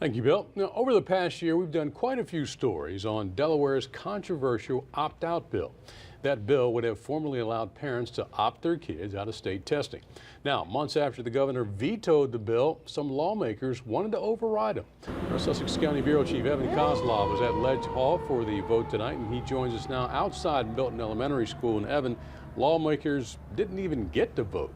Thank you, Bill. Now, over the past year, we've done quite a few stories on Delaware's controversial opt-out bill. That bill would have formally allowed parents to opt their kids out of state testing. Now, months after the governor vetoed the bill, some lawmakers wanted to override him. Our Sussex County Bureau Chief Evan Kozlov was at Ledge Hall for the vote tonight, and he joins us now outside Milton Elementary School. And Evan, lawmakers didn't even get to vote.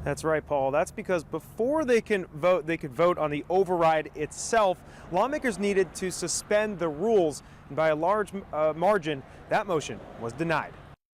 That's right, Paul. That's because before they could vote on the override itself. Lawmakers needed to suspend the rules, and by a large margin, that motion was denied.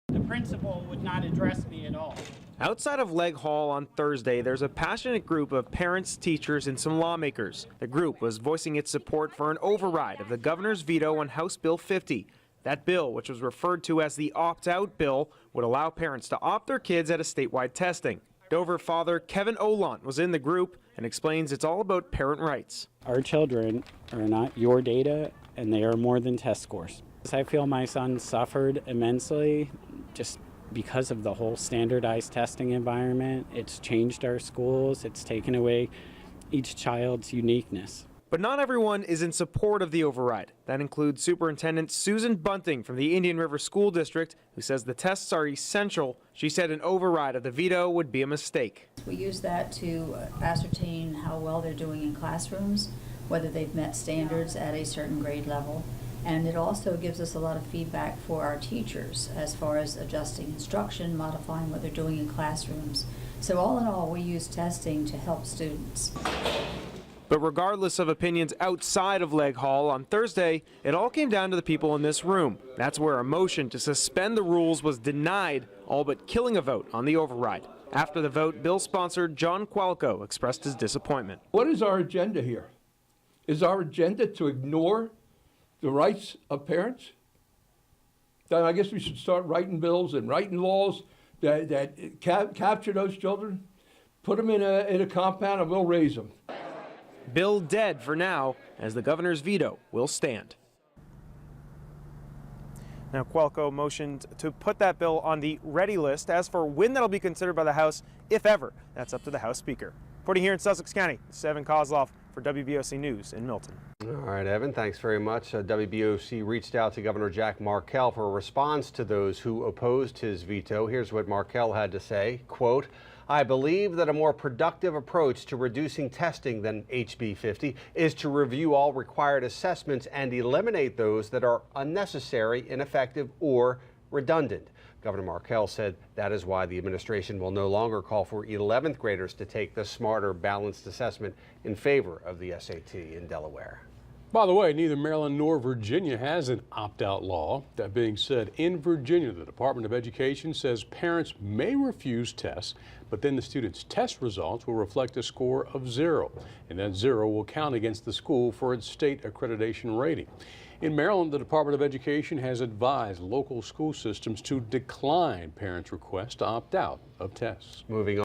The principal would not address me at all. Outside of Leg Hall on Thursday, there's a passionate group of parents, teachers, and some lawmakers. The group was voicing its support for an override of the governor's veto on House Bill 50. That bill, which was referred to as the opt-out bill, would allow parents to opt their kids out of statewide testing. Dover father Kevin Olant was in the group and explains it's all about parent rights. Our children are not your data, and they are more than test scores. I feel my son suffered immensely just because of the whole standardized testing environment. It's changed our schools. It's taken away each child's uniqueness. But not everyone is in support of the override. That includes Superintendent Susan Bunting from the Indian River School District, who says the tests are essential. She said an override of the veto would be a mistake. We use that to ascertain how well they're doing in classrooms, whether they've met standards at a certain grade level. And it also gives us a lot of feedback for our teachers as far as adjusting instruction, modifying what they're doing in classrooms. So all in all, we use testing to help students. But regardless of opinions outside of Leg Hall on Thursday, it all came down to the people in this room. That's where a motion to suspend the rules was denied, all but killing a vote on the override. After the vote, bill sponsor John Qualco expressed his disappointment. What is our agenda here? Is our agenda to ignore the rights of parents? Then I guess we should start writing bills and writing laws that capture those children, put them in a compound, and we'll raise them. Bill dead for now, as the governor's veto will stand. Now, Qualco motioned to put that bill on the ready list. As for when that'll be considered by the House, if ever, that's up to the House Speaker. Reporting here in Sussex County, this is Evan Kozlov for WBOC News in Milton. All right, Evan, thanks very much. WBOC reached out to Governor Jack Markell for a response to those who opposed his veto. Here's what Markell had to say, quote, "I believe that a more productive approach to reducing testing than HB 50 is to review all required assessments and eliminate those that are unnecessary, ineffective, or redundant." Governor Markell said that is why the administration will no longer call for 11th graders to take the smarter, balanced assessment in favor of the SAT in Delaware. By the way, neither Maryland nor Virginia has an opt-out law. That being said, in Virginia, the Department of Education says parents may refuse tests, but then the student's test results will reflect a score of 0, and that 0 will count against the school for its state accreditation rating. In Maryland, the Department of Education has advised local school systems to decline parents' requests to opt out of tests. Moving on.